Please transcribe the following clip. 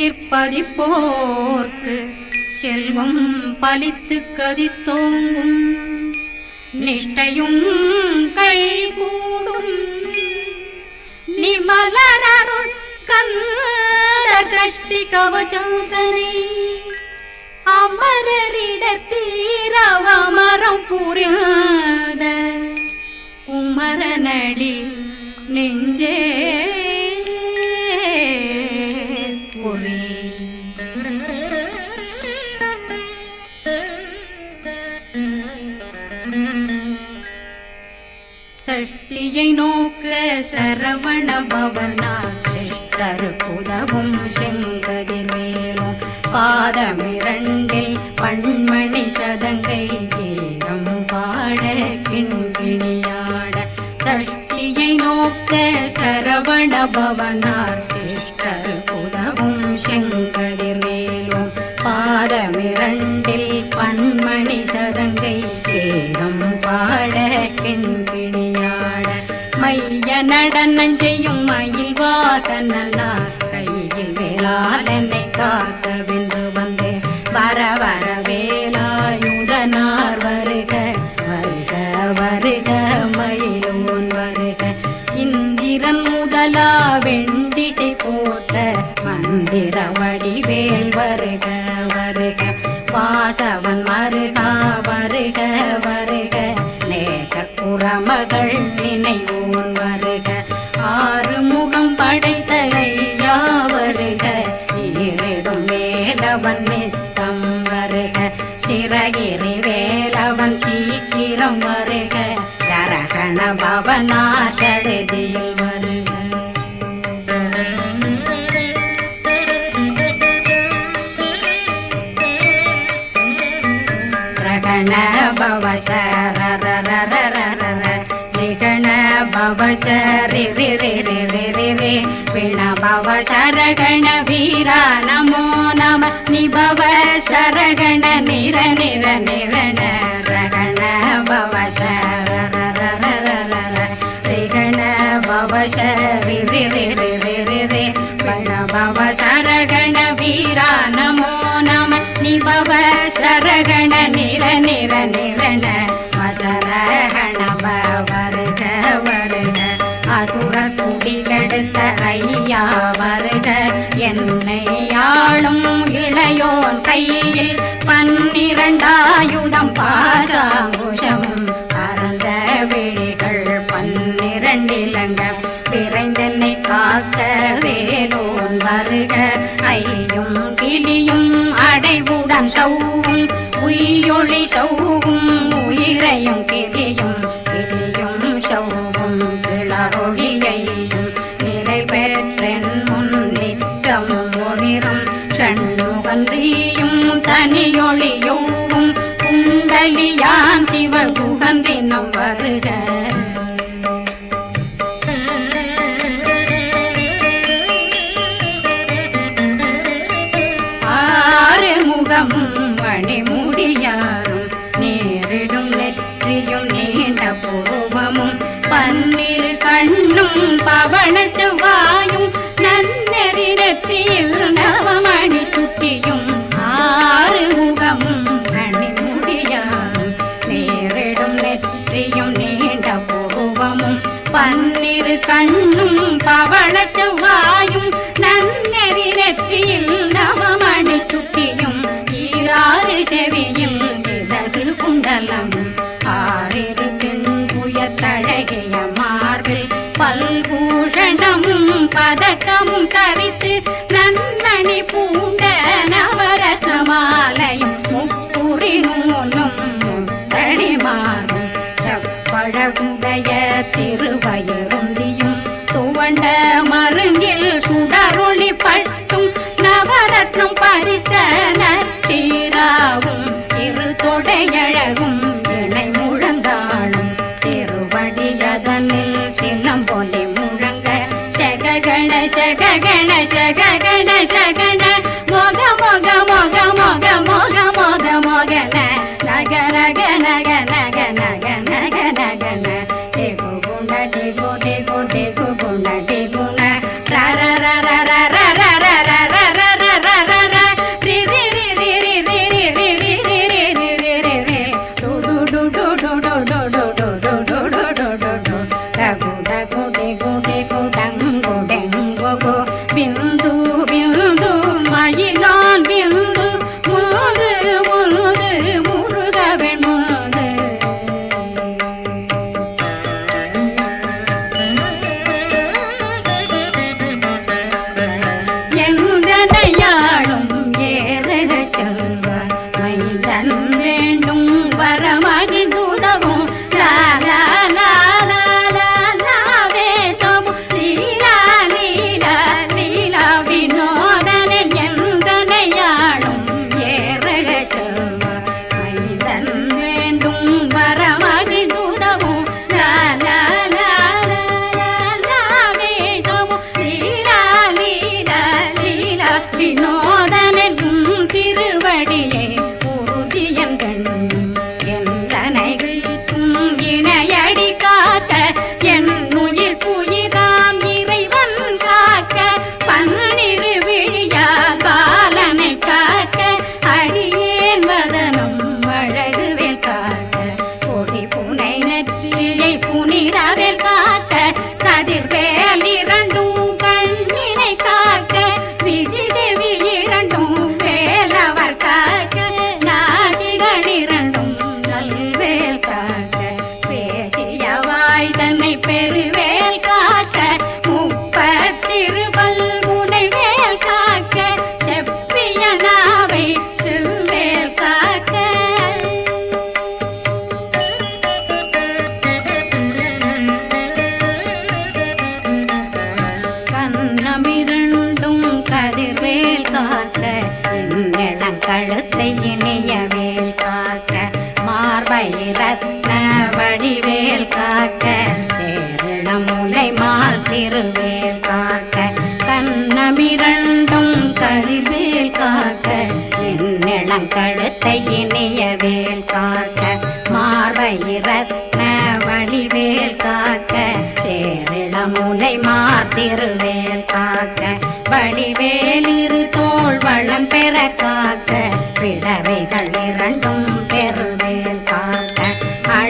நெஞ்சிற்பதிப்போர்க்கு செல்வம் பலித்து கதித்தோங்கும் நிஷ்டையும் கைகூடும் நிமலனருள் கந்த சஷ்டி கவசந்தனை அமரரிடத்தீரவமரம் புரியாத குமரனடி நெஞ்சே புரி. சஷ்டியை நோக்க சரவண பவனா சிஷ்டர் புதவும் செங்கதிர்வேலும் பாதமிரண்டில் பண்மணி சதங்கை கீதம் பாட கிண்கிணியாட. சஷ்டியை நோக்க சரவண பவனார் சிஷ்டர் புதவும் செங்கதிர்வேலும் பாதமிரண்டில் பண்மணி சதங்கை கீதம் பாட கிண்கிணியாட. மைய நடனம் செய்யும் மயில் வாகனார் கையில் வேளாளனை காக்க வென்று வந்து வர வர வேலாயுதனார் வருக வருக வருக மயிலோன் வருக. இந்திரன் முதலா வெண்டிசை போற்ற மந்திர வடிவேல் வருக வருக. வாசவன் வருகா வருக வருக நேசக்குறமகள் நினைவோன் வருக. ஆறு முகம் படைத்த ஐயா வருக ஈரிடும் வேலவன் நித்தம் வருக. சிறகிரி வேலவன் சீக்கிரம் வருக சரகண பவனா சடுதியில் வருக. ரகண பவசரரரரரர நிகண பவசரி ரி ரி ரி ரி ரி ரி விண பவசரகண வீரா நமோ நம நிபவ சரகண நிர நிர நிரண ரகண பவசரரரரரர ரிகண பவசரி ரி ரி ரி ரி ரி ரி விண பவசரகண வீரா நமோ நம நிபவ சரகண நிர நிர நிரண மசரகண வருக வருக. அசுர குடிகெடுத்த ஐயா வருக என்னை ஆளும் இளையோன் கையில் 12 பாசாங்குஷம் பரந்த விழிகள் 12 இலங்க விரைந்தென்னை காக்க வேலோன் வருக. ஐயும் கிளியும் அடைவுடன் சௌவும் உயிரொளி சௌவும் உயிரையும் கிளியும் கிளியும் சௌவும் கிளரொளியையும் நிறை பெற்றென் முன் நித்தம் ஒளிரும் சண்முகன்றியும் தனியொளியோவும் குண்டலியான் சிவகுகன்றினம் வருக. மணிமுடியாரும் நேரிடும் நெற்றியும் நீண்ட பூவமும் 12 கண்ணும் பவள செவ்வாயும் நன்னெறி நெற்றியில் நவமணி சுட்டியும் 6 முகமும் மணிமுடியாரும் நேரிடும் நெற்றியும் நீண்ட பூவமும் 12 கண்ணும் பவள செவ்வாயும் நன்னெறி நெற்றியில் நவமணி சுட்டியும் 6 செவியும் இடது குண்டலம் 6 தின்புயத்தழகிய மார்பில் பல்பூஷணமும் பதக்கமும் தரித்து நன்னணி பூண்ட நவரத்ன மாலையும் முப்புரி நூலும் முத்தடிமாறும் செப்பழகுடைய திருவயருந்தியும் துவண்ட மருங்கில் சுடரொளி பட்டும் நவரத்னம் பறித்த நச்சீராவும் இரு தொடையழகும் இணை முழந்தாளும் திருவடியதனில் சிலம்பொலி முழங்க சககண சககண சககண சகண மொக மொக மொக மொக மொக மொக மொகன நக நக நக நக நக நக நகன டெகு குண டெகு டெகு டெகு குண டெகுண ரர ரர ரர ரர ரர ரர இருபல் முனைவேல் காக்க செப்பிய நாவை செவ்வேல் காக்க கண்ணமிரண்டும் கதிர்வேல் காக்க இளங்கழுத்தை இணையவேல் காக்க மார்பயிரத்ன வடிவேல் காக்க சேரணமுலை மால் திருவேல் காக்க கண்ணமிரண்டும் கதிர்வேல் காக்க இளங்கழுத்தை இணையவேல் காக்க மார்பயிரத்ன வடிவேல் காக்க சேரணமுலை மால் திருவேல் காக்க வடிவேலிரு தோள் வளம் பெற காக்க பிறவைகள் இரண்டும் பெரு